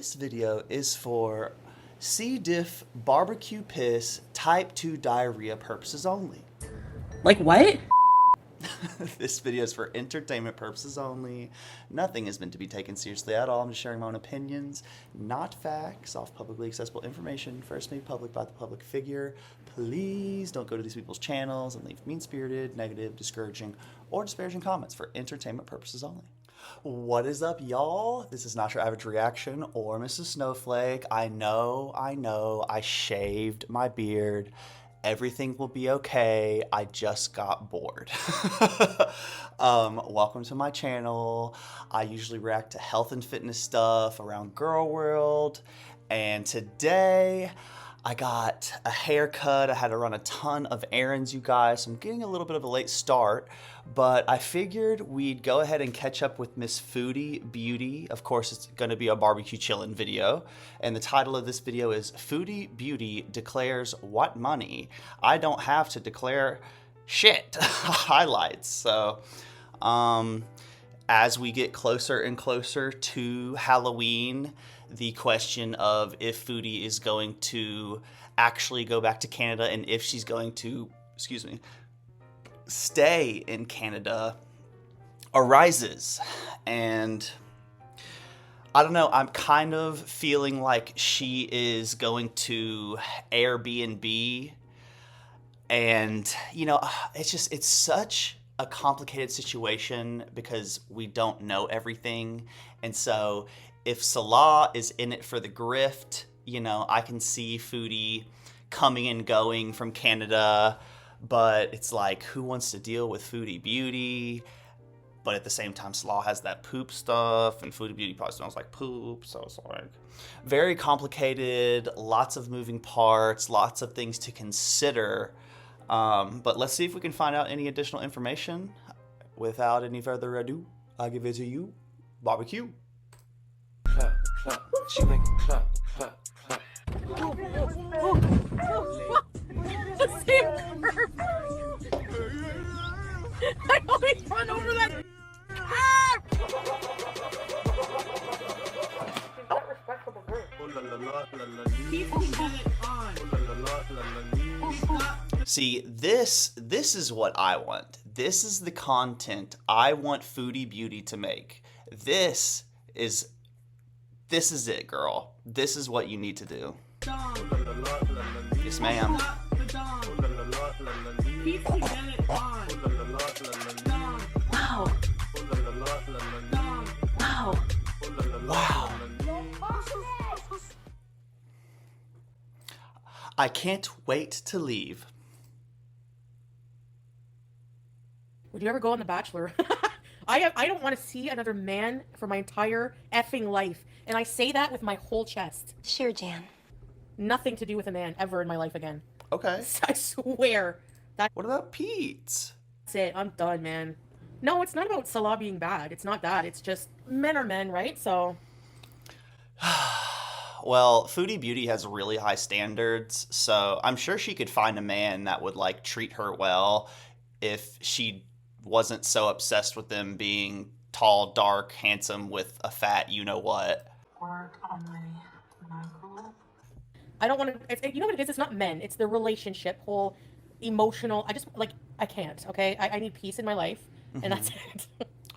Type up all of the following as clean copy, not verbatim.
This video is for C. diff barbecue piss type 2 diarrhea purposes only. Like what? This video is for entertainment purposes only. Nothing is meant to be taken seriously at all. I'm just sharing my own opinions, not facts, off publicly accessible information, first made public by the public figure. Please don't go to these people's channels and leave mean-spirited, negative, discouraging, or disparaging comments for entertainment purposes only. What is up, y'all? This is not your average reaction or Mrs. Snowflake. I know, I shaved my beard. Everything will be okay. I just got bored. Welcome to my channel. I usually react to health and fitness stuff around girl world. And today I got a haircut. I had to run a ton of errands, you guys. So I'm getting a little bit of a late start, but I figured we'd go ahead and catch up with Miss Foodie Beauty. Of course, it's gonna be a barbecue chillin' video. And the title of this video is Foodie Beauty Declares What Money? I don't have to declare shit. Highlights. So, as we get closer and closer to Halloween, the question of if Foodie is going to actually go back to Canada and if she's going to, stay in Canada arises. And I don't know, I'm kind of feeling like she is going to Airbnb. And, you know, it's such a complicated situation because we don't know everything. And so if Salah is in it for the grift, you know, I can see Foodie coming and going from Canada, but it's like, who wants to deal with Foodie Beauty? But at the same time, Salah has that poop stuff, and Foodie Beauty probably smells like poop, so it's like very complicated, lots of moving parts, lots of things to consider. But let's see if we can find out any additional information. Without any further ado, I'll give it to you, barbecue. Clap, clap, she make it clap, clap, clap. I always run over that. See, this is what I want. This is the content I want Foodie Beauty to make. This is it, girl. This is what you need to do. Yes, ma'am. Wow. Wow. Wow. I can't wait to leave. Would you ever go on The Bachelor? I don't want to see another man for my entire effing life. And I say that with my whole chest. Sure, Jan. Nothing to do with a man ever in my life again. Okay. I swear. What about Pete? That's it. I'm done, man. No, it's not about Salah being bad. It's not that. It's just men are men, right? So. Well, Foodie Beauty has really high standards, so I'm sure she could find a man that would like treat her well if she wasn't so obsessed with them being tall, dark, handsome with a fat you-know-what. Work on my mental. I don't want to, you know what it is? It's not men. It's the relationship, whole emotional. I can't, okay? I need peace in my life, and that's it.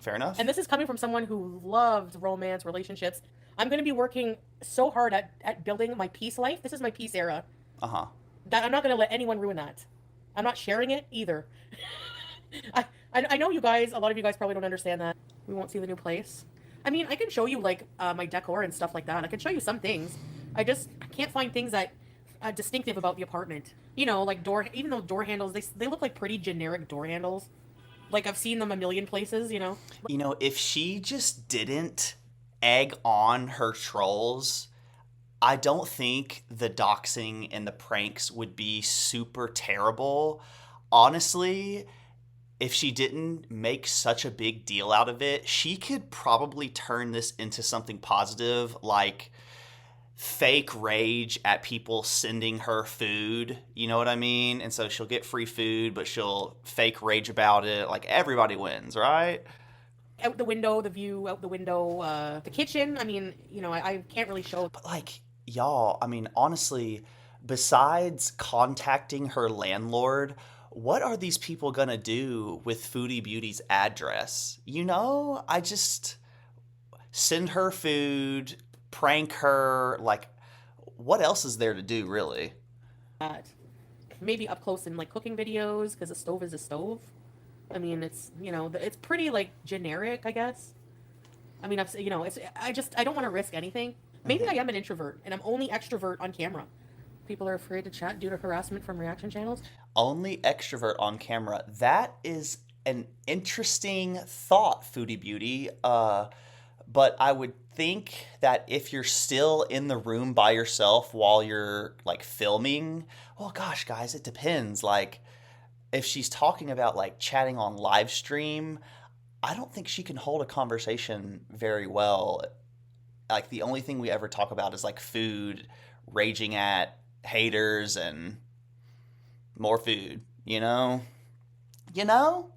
Fair enough. And this is coming from someone who loved romance, relationships. I'm going to be working so hard at building my peace life. This is my peace era. Uh-huh. That I'm not going to let anyone ruin that. I'm not sharing it either. I know you guys, a lot of you guys probably don't understand that. We won't see the new place. I mean, I can show you like my decor and stuff like that. I can show you some things. I can't find things that distinctive about the apartment. You know, like even though door handles, they look like pretty generic door handles. Like I've seen them a million places, you know. You know, if she just didn't egg on her trolls, I don't think the doxing and the pranks would be super terrible. Honestly, if she didn't make such a big deal out of it, she could probably turn this into something positive, like fake rage at people sending her food, you know what I mean? And so she'll get free food, but she'll fake rage about it. Like, everybody wins, right? out the window, the view out the window, the kitchen. I mean, you know, I can't really show. But like, y'all, I mean, honestly, besides contacting her landlord, what are these people gonna do with Foodie Beauty's address? You know, I just send her food, prank her, like what else is there to do, really? That. Maybe up close in like cooking videos because a stove is a stove. I mean, it's, you know, it's pretty like generic, I guess. I mean, you know, I don't want to risk anything. Maybe I am an introvert and I'm only extrovert on camera. People are afraid to chat due to harassment from reaction channels. Only extrovert on camera. That is an interesting thought, Foodie Beauty. But I would think that if you're still in the room by yourself while you're like filming, well, gosh, guys, it depends. Like, if she's talking about like chatting on live stream, I don't think she can hold a conversation very well. Like, the only thing we ever talk about is like food, raging at haters, and more food, you know? You know?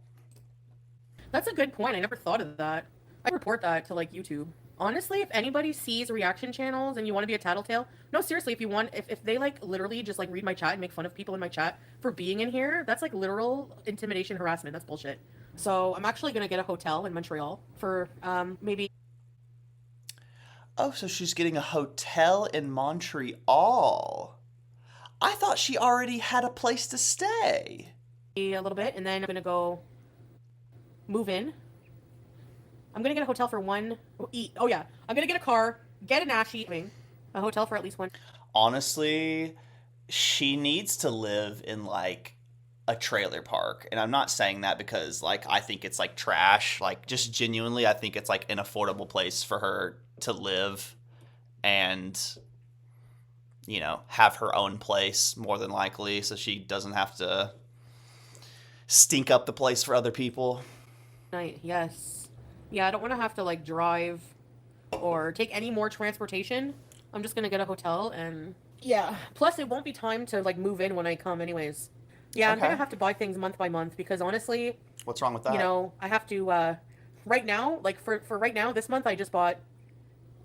That's a good point. I never thought of that. I report that to like YouTube. Honestly, if anybody sees reaction channels and you want to be a tattletale, no, seriously, if they like literally just like read my chat and make fun of people in my chat for being in here, that's like literal intimidation, harassment. That's bullshit. So I'm actually gonna get a hotel in Montreal for maybe. Oh, so she's getting a hotel in Montreal. I thought she already had a place to stay. A little bit, and then I'm gonna go move in. I'm gonna get a hotel for eat. Oh yeah, I'm gonna get a car, get an ashy, a hotel for at least one. Honestly, she needs to live in like a trailer park. And I'm not saying that because like I think it's like trash. Like, just genuinely, I think it's like an affordable place for her to live and, you know, have her own place more than likely, so she doesn't have to stink up the place for other people. Night, yes. Yeah, I don't want to have to like drive or take any more transportation. I'm just gonna get a hotel and yeah. Plus, it won't be time to like move in when I come, anyways. Yeah, I'm Okay. gonna have to buy things month by month because honestly, What's wrong with that? you know, I have to. Right now, like for right now, this month I just bought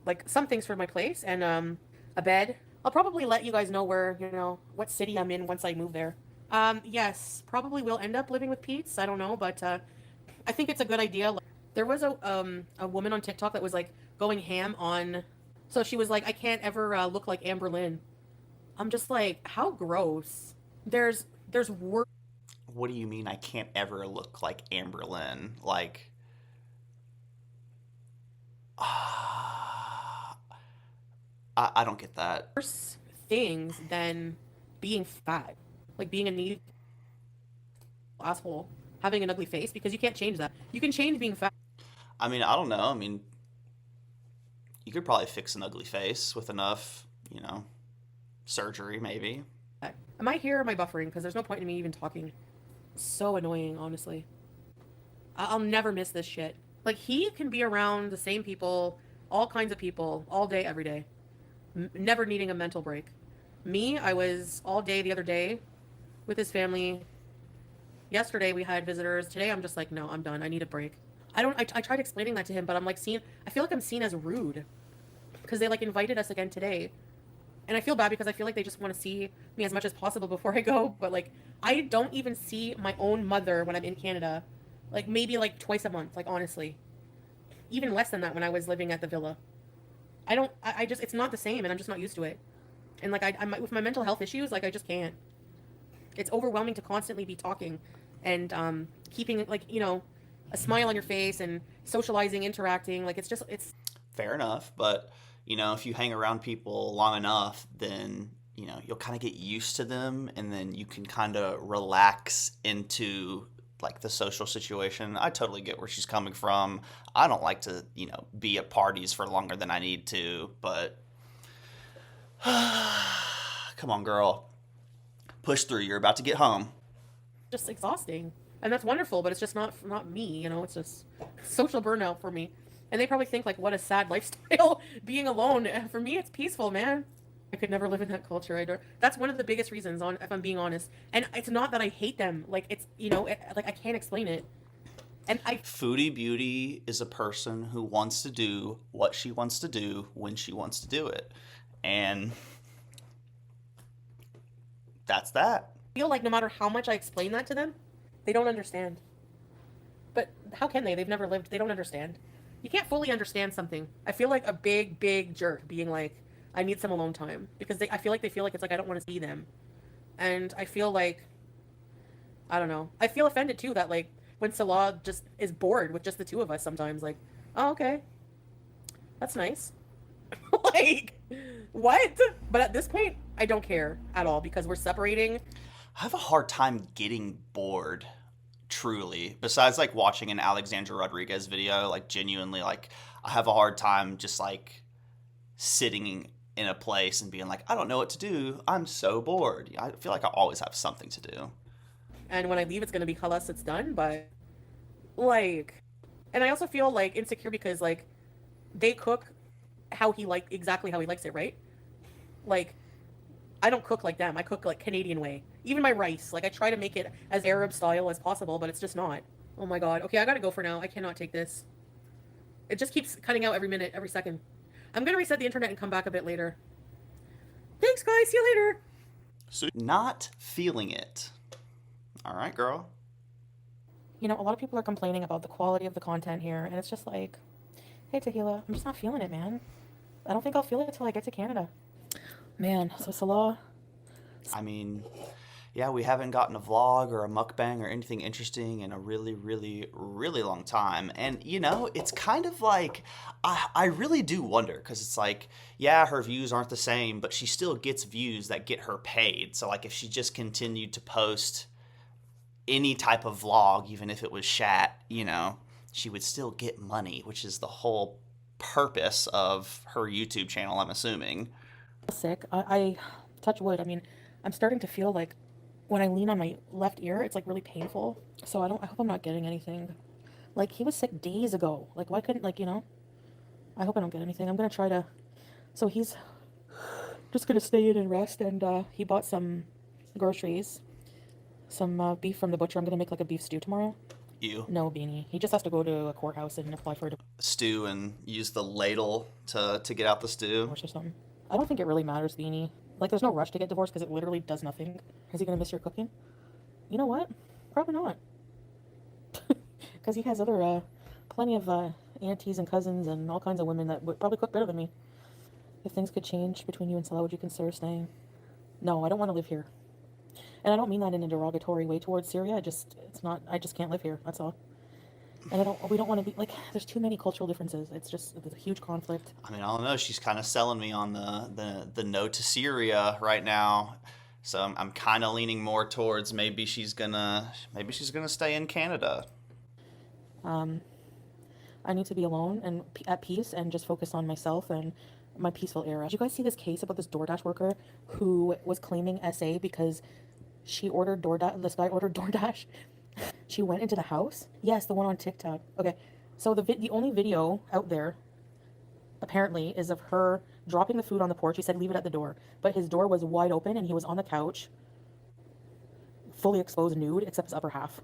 like some things for my place and a bed. I'll probably let you guys know where, you know, what city I'm in once I move there. Yes, probably will end up living with Pete's. I don't know, but I think it's a good idea. Like, there was a woman on TikTok that was like going ham on. So she was like, I can't ever look like Amber Lynn. I'm just like, how gross. There's worse. What do you mean I can't ever look like Amber Lynn? Like, I don't get that. things than being fat, like being a needy asshole, having an ugly face, because you can't change that. You can change being fat. I mean, I don't know. I mean, you could probably fix an ugly face with enough, you know, surgery, maybe. Am I here or am I buffering? Because there's no point in me even talking. So annoying, honestly. I'll never miss this shit. Like, he can be around the same people, all kinds of people, all day, every day. Never needing a mental break. Me, I was all day the other day with his family. Yesterday we had visitors. Today I'm just like, no, I'm done. I need a break. I tried explaining that to him, but I'm like I feel like I'm seen as rude because they like invited us again today. And I feel bad because I feel like they just want to see me as much as possible before I go. But like, I don't even see my own mother when I'm in Canada. Like, maybe like twice a month, like honestly. Even less than that when I was living at the villa. I just, it's not the same and I'm just not used to it. And like, I'm with my mental health issues, like I just can't. It's overwhelming to constantly be talking and keeping like, you know, a smile on your face and socializing, interacting. Like, it's Fair enough, but you know, if you hang around people long enough, then you know you'll kind of get used to them, and then you can kind of relax into like the social situation. I totally get where she's coming from. I don't like to, you know, be at parties for longer than I need to, but come on, girl, push through. You're about to get home. just exhausting. And that's wonderful, but it's just not me, you know, it's just social burnout for me. And they probably think like, what a sad lifestyle being alone. For me, it's peaceful, man. I could never live in that culture. I don't. That's one of the biggest reasons, if I'm being honest. And it's not that I hate them. Like, it's, you know, like I can't explain it. And Foodie Beauty is a person who wants to do what she wants to do when she wants to do it. And that's that. feel like no matter how much I explain that to them, they don't understand. But how can they? They've never lived. They don't understand. You can't fully understand something. I feel like a big, big jerk being like, I need some alone time. Because I feel like they feel like it's like I don't want to see them. And I feel like, I don't know. I feel offended too that like when Salah just is bored with just the two of us sometimes. Like, oh, okay. That's nice. Like, what? But at this point, I don't care at all because we're separating. I have a hard time getting bored, truly. Besides, like, watching an Alexandra Rodriguez video, like, genuinely, like, I have a hard time just, like, sitting in a place and being like, I don't know what to do. I'm so bored. I feel like I always have something to do. And when I leave, it's going to be halas, it's done. But, like, and I also feel, like, insecure because, like, they cook exactly how he likes it, right? Like, I don't cook like them. I cook like Canadian way. Even my rice, like I try to make it as Arab style as possible, but it's just not. Oh my god. Okay, I gotta go for now. I cannot take this. It just keeps cutting out every minute, every second. I'm gonna reset the internet and come back a bit later. Thanks, guys. See you later. So, not feeling it. All right, girl. You know, a lot of people are complaining about the quality of the content here, and it's just like, hey, Tahila, I'm just not feeling it, man. I don't think I'll feel it until I get to Canada. Man, so Salah. I mean, yeah, we haven't gotten a vlog or a mukbang or anything interesting in a really, really, really long time. And, you know, it's kind of like, I really do wonder, because it's like, yeah, her views aren't the same, but she still gets views that get her paid. So, like, if she just continued to post any type of vlog, even if it was shat, you know, she would still get money, which is the whole purpose of her YouTube channel, I'm assuming. Sick. I touch wood. I mean, I'm starting to feel like when I lean on my left ear, it's like really painful. So I hope I'm not getting anything. Like he was sick days ago. Like why couldn't like, you know? I hope I don't get anything. I'm gonna try to. So he's just gonna stay in and rest. And he bought some groceries, some beef from the butcher. I'm gonna make like a beef stew tomorrow. You No, Beanie. He just has to go to a courthouse and apply for a stew and use the ladle to get out the stew. divorce or something. I don't think it really matters, Beanie. Like, there's no rush to get divorced because it literally does nothing. Is he gonna miss your cooking? You know what? Probably not. Because he has other, plenty of aunties and cousins and all kinds of women that would probably cook better than me. If things could change between you and Salah, would you consider staying? No, I don't want to live here. And I don't mean that in a derogatory way towards Syria. I just can't live here. That's all. And we don't want to be, like, there's too many cultural differences. There's a huge conflict. I mean, I don't know. She's kind of selling me on the no to Syria right now. So I'm kind of leaning more towards maybe she's gonna stay in Canada. I need to be alone and at peace and just focus on myself and my peaceful era. Did you guys see this case about this DoorDash worker who was claiming SA because she ordered DoorDash? This guy ordered DoorDash. She went into the house. Yes, the one on TikTok. Okay, so the only video out there apparently is of her dropping the food on the porch. He said leave it at the door, but his door was wide open and he was on the couch, fully exposed, nude except his upper half.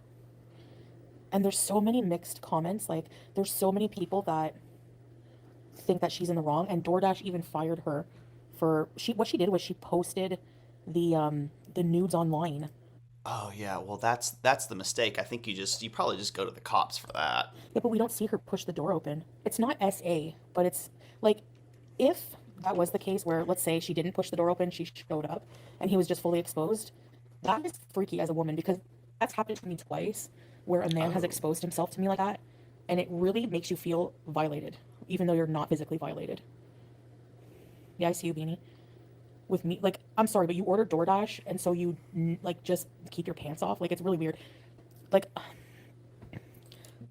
And there's so many mixed comments. Like there's so many people that think that she's in the wrong, and DoorDash even fired her for what she did was she posted the nudes online. Oh yeah, well that's the mistake. I think you probably just go to the cops for that. Yeah, but we don't see her push the door open. It's not SA, but it's like if that was the case where let's say she didn't push the door open, she showed up and he was just fully exposed. That is freaky as a woman because that's happened to me twice where a man has exposed himself to me like that, and it really makes you feel violated even though you're not physically violated. Yeah, I see you, Beanie. With me, like, I'm sorry, but you ordered DoorDash, and so you, like, just keep your pants off? Like, it's really weird. Like,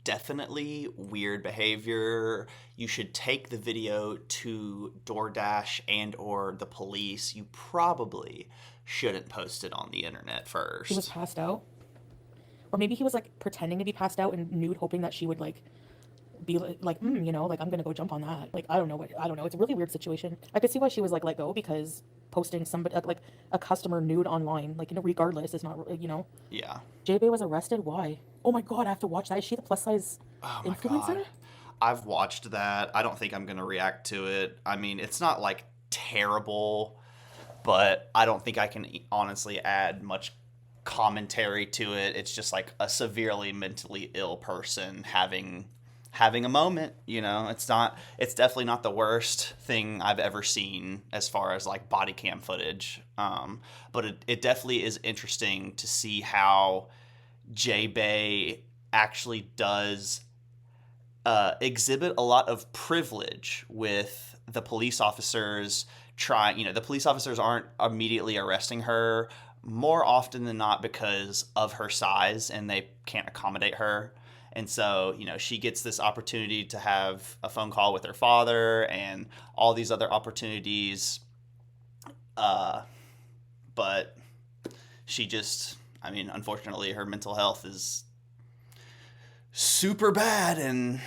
definitely weird behavior. You should take the video to DoorDash and or the police. You probably shouldn't post it on the internet first. He was passed out. Or maybe he was, like, pretending to be passed out and nude, hoping that she would, like, be like, you know, like, I'm gonna go jump on that. Like, I don't know. It's a really weird situation. I could see why she was, like, let go, because posting somebody, like, a customer nude online, like, you know, regardless, is not, you know. Yeah. J-Bay was arrested. Why? Oh my god, I have to watch that. Is she the plus size Oh my God. influencer? I've watched that. I don't think I'm going to react to it. I mean, it's not like terrible, but I don't think I can honestly add much commentary to it. It's just like a severely mentally ill person having a moment, you know. It's definitely not the worst thing I've ever seen as far as like body cam footage. But it definitely is interesting to see how J Bay actually does exhibit a lot of privilege with the police officers trying, the police officers aren't immediately arresting her more often than not because of her size and they can't accommodate her. And so, she gets this opportunity to have a phone call with her father and all these other opportunities. But she just, I mean, unfortunately, her mental health is super bad, and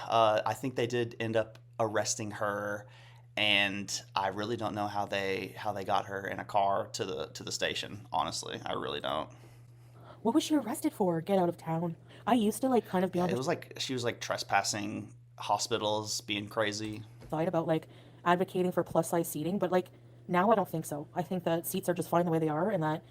I think they did end up arresting her, and I really don't know how they got her in a car to the station. Honestly, I really don't. What was she arrested for? Get out of town. I used to like kind of be Yeah, on it the was like she was like trespassing hospitals, being crazy. side about like advocating for plus size seating, but like now I don't think so. I think that seats are just fine the way they are, and that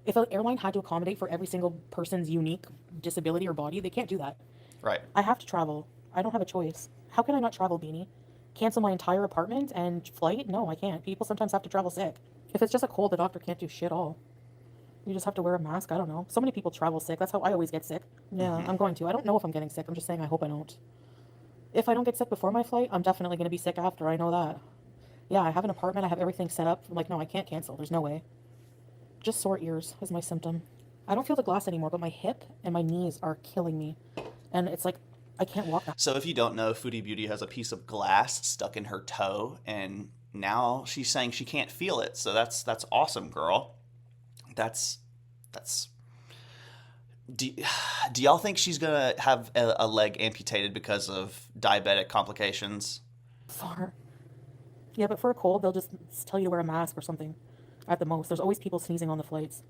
if an airline had to accommodate for every single person's unique disability or body, they can't do that. Right. I have to travel. I don't have a choice. How can I not travel, Beanie? Cancel my entire apartment and flight? No, I can't. People sometimes have to travel sick. If it's just a cold, the doctor can't do shit all. You just have to wear a mask. I don't know. So many people travel sick. That's how I always get sick. Yeah, I'm going to. I don't know if I'm getting sick. I'm just saying I hope I don't. If I don't get sick before my flight, I'm definitely going to be sick after. I know that. Yeah, I have an apartment. I have everything set up. Like, no, I can't cancel. There's no way. Just sore ears is my symptom. I don't feel the glass anymore, but my hip and my knees are killing me. And it's like, I can't walk that. So if you don't know, Foodie Beauty has a piece of glass stuck in her toe, and now she's saying she can't feel it. So that's awesome, girl. That's do, do y'all think she's gonna have a leg amputated because of diabetic complications? Far. Yeah, but for a cold, they'll just tell you to wear a mask or something. At the most. There's always people sneezing on the flights.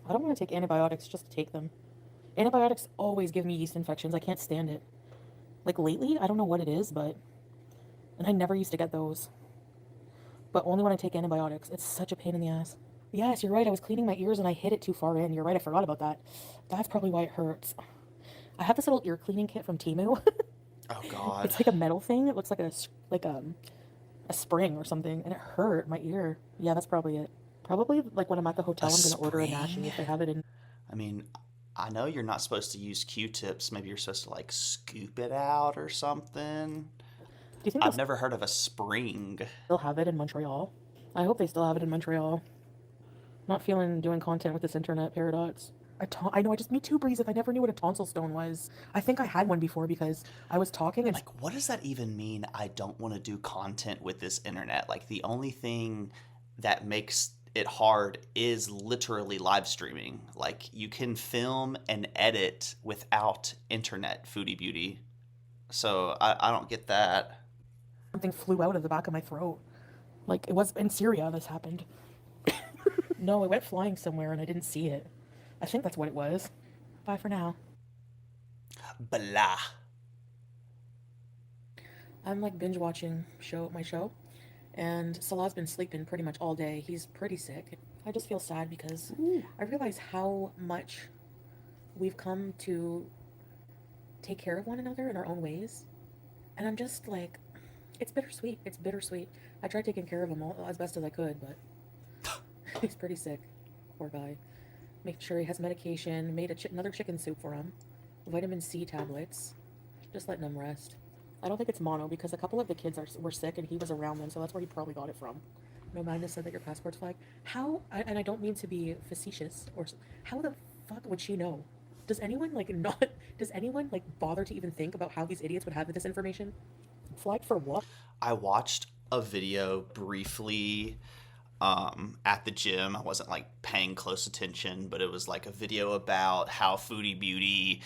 I don't want to take antibiotics just to take them. Antibiotics always give me yeast infections. I can't stand it. Like lately, I don't know what it is, but. And I never used to get those. But only when I take antibiotics. It's such a pain in the ass. Yes, you're right. I was cleaning my ears and I hit it too far in. You're right. I forgot about that. That's probably why it hurts. I have this little ear cleaning kit from Temu. Oh God. It's like a metal thing. It looks like a spring or something, and it hurt my ear. Yeah, that's probably it. Probably like when I'm at the hotel, I'm gonna order a Nashi if they have it in. I mean, I know you're not supposed to use Q-tips. Maybe you're supposed to like scoop it out or something. Do you think I've never heard of a spring. they'll have it in Montreal? I hope they still have it in Montreal. Not feeling doing content with this internet paradox. I know, me too, Breeze. If I never knew what a tonsil stone was. I think I had one before because I was talking and Like, what does that even mean? I don't want to do content with this internet. Like, the only thing that makes it hard is literally live streaming. Like, you can film and edit without internet, Foodie Beauty. So I don't get that. something flew out of the back of my throat. Like it was in Syria this happened. No, it went flying somewhere and I didn't see it. I think that's what it was. Bye for now. Blah. I'm like binge watching my show, and Salah's been sleeping pretty much all day. He's pretty sick. I just feel sad because I realize how much we've come to take care of one another in our own ways, and I'm just like, it's bittersweet. It's bittersweet. I tried taking care of him as best as I could, but he's pretty sick. Poor guy. Make sure he has medication. Made another chicken soup for him. Vitamin C tablets. Just letting him rest. I don't think it's mono because a couple of the kids were sick and he was around them, so that's where he probably got it from. No, Magnus said that your passport's flagged. How? And I don't mean to be facetious, how the fuck would she know? Does anyone like not? Does anyone like bother to even think about how these idiots would have this information? Flagged for what? I watched a video briefly at the gym. I wasn't like paying close attention, but it was like a video about how Foodie Beauty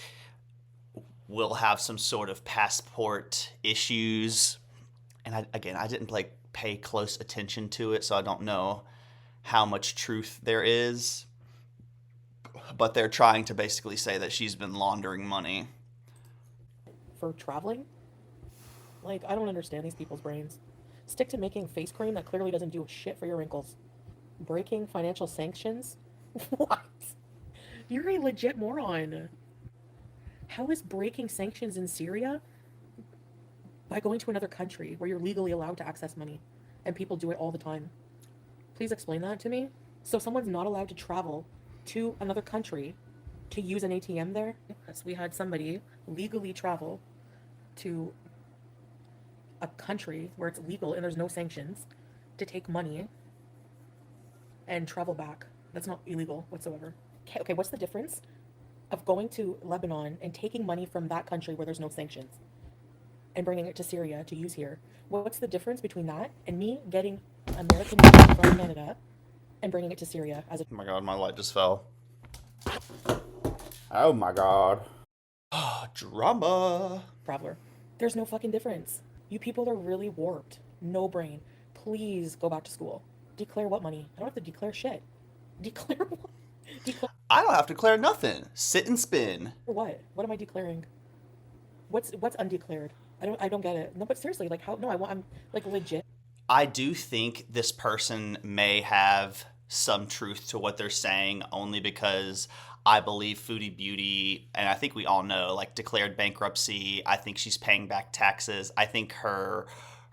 will have some sort of passport issues. And I didn't like pay close attention to it, so I don't know how much truth there is. but they're trying to basically say that she's been laundering money. For traveling? Like, I don't understand these people's brains. Stick to making face cream that clearly doesn't do shit for your wrinkles. Breaking financial sanctions? What? You're a legit moron. How is breaking sanctions in Syria? By going to another country where you're legally allowed to access money and people do it all the time. Please explain that to me. So someone's not allowed to travel to another country to use an ATM there? Yes, we had somebody legally travel to a country where it's legal and there's no sanctions to take money and travel back. That's not illegal whatsoever. Okay, what's the difference of going to Lebanon and taking money from that country where there's no sanctions and bringing it to Syria to use here? What's the difference between that and me getting American money from Canada and bringing it to Syria as a Oh my god, my light just fell. Oh my god. Drama. traveler? There's no fucking difference. You people are really warped. No brain. Please go back to school. Declare what money? I don't have to declare shit. Declare what? Declare I don't have to declare nothing. Sit and spin. what? What am I declaring? What's undeclared? I don't get it. No, but seriously, like how? No, I'm like legit. I do think this person may have some truth to what they're saying only because I believe Foodie Beauty, and I think we all know, like, declared bankruptcy. I think she's paying back taxes. I think her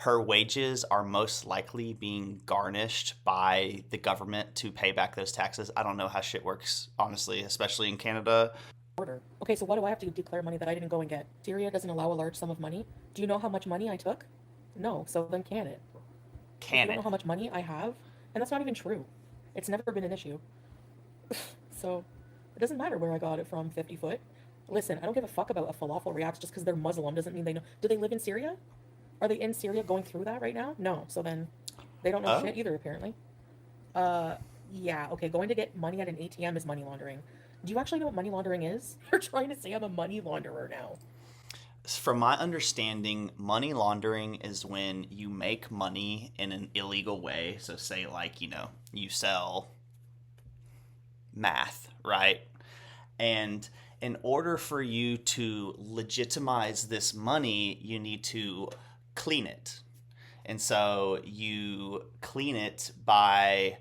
wages are most likely being garnished by the government to pay back those taxes. I don't know how shit works, honestly, especially in Canada. Order. Okay, so why do I have to declare money that I didn't go and get? Syria doesn't allow a large sum of money. Do you know how much money I took? No, so then can it? You Can don't know it? how much money I have? And that's not even true. It's never been an issue. So it doesn't matter where I got it from, 50 foot. Listen, I don't give a fuck about a falafel reacts just because they're Muslim doesn't mean they know. Do they live in Syria? Are they in Syria going through that right now? No. So then they don't know Oh. shit either, apparently. Yeah, okay, going to get money at an ATM is money laundering. Do you actually know what money laundering is? You're trying to say I'm a money launderer now. From my understanding, money laundering is when you make money in an illegal way. So, say, like, you sell math, right? And in order for you to legitimize this money, you need to clean it. And so you clean it by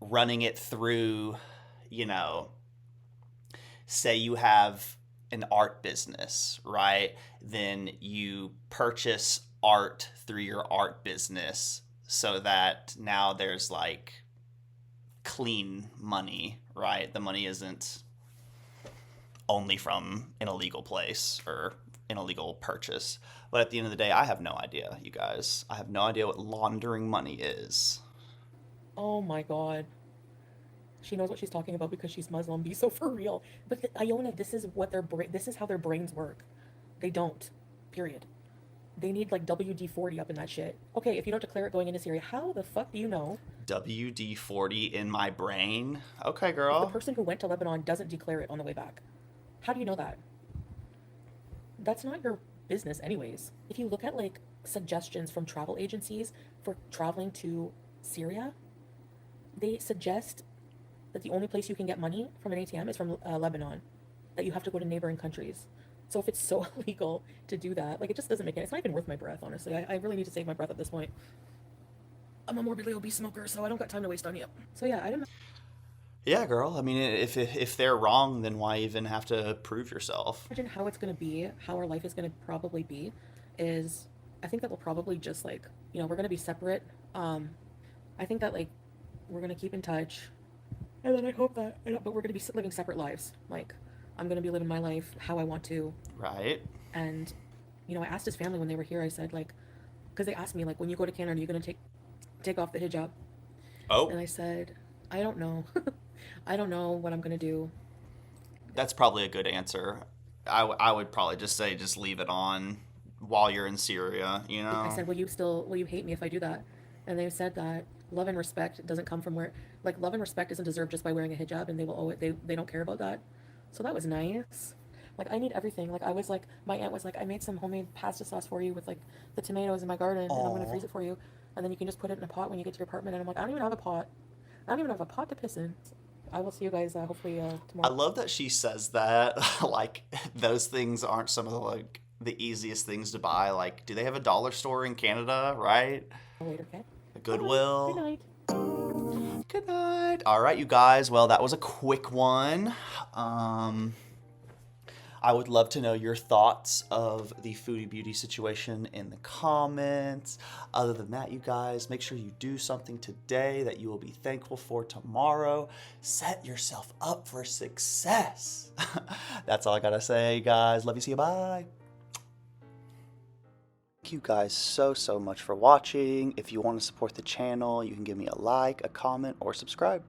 running it through, say you have an art business, right? Then you purchase art through your art business so that now there's like clean money, right? The money isn't only from an illegal place or an illegal purchase. But at the end of the day, I have no idea, you guys. I have no idea what laundering money is. Oh my god. She knows what she's talking about because she's Muslim. Be so for real. But Iona, this is what this is how their brains work. They don't. Period. They need like WD-40 up in that shit. Okay, if you don't declare it going into Syria, how the fuck do you know WD-40 in my brain? Okay, if the girl. person who went to Lebanon doesn't declare it on the way back? How do you know that? That's not your business anyways. If you look at like suggestions from travel agencies for traveling to Syria, they suggest that the only place you can get money from an ATM is from Lebanon, that you have to go to neighboring countries. So if it's so illegal to do that, like it just doesn't make it. It's not even worth my breath, honestly. I really need to save my breath at this point. I'm a morbidly obese smoker, so I don't got time to waste on you. So yeah, I don't Yeah, girl. I mean, if they're wrong, then why even have to prove yourself? imagine how it's gonna be, how our life is gonna probably be, is I think that we'll probably just like, we're gonna be separate. I think that like we're gonna keep in touch, and then I hope that, but we're gonna be living separate lives. Like I'm gonna be living my life how I want to, Right? and I asked his family when they were here. I said like, because they asked me like, when you go to Canada, are you gonna take off the hijab? Oh, And I said, I don't know. I don't know what I'm gonna do. that's probably a good answer. I would probably just say just leave it on while you're in Syria, I said, will you hate me if I do that? And they said that love and respect doesn't come from love and respect isn't deserved just by wearing a hijab, and they will owe it. They don't care about that. So that was nice. Like I need everything. Like I was like, my aunt was like, I made some homemade pasta sauce for you with like the tomatoes in my garden, and I'm gonna Aw. freeze it for you, and then you can just put it in a pot when you get to your apartment. And I'm like, I don't even have a pot. I don't even have a pot to piss in. I will see you guys hopefully I tomorrow. love that she says that. Like, those things aren't some of the easiest things to buy. Like, do they have a dollar store in Canada, right? Later, okay? A Goodwill. Good night. Good night. All right, you guys. Well, that was a quick one. I would love to know your thoughts of the Foodie Beauty situation in the comments. Other than that, you guys, make sure you do something today that you will be thankful for tomorrow. Set yourself up for success. That's all I gotta say, guys. Love you. See you. Bye. Thank you guys so much for watching. If you want to support the channel, you can give me a like, a comment, or subscribe.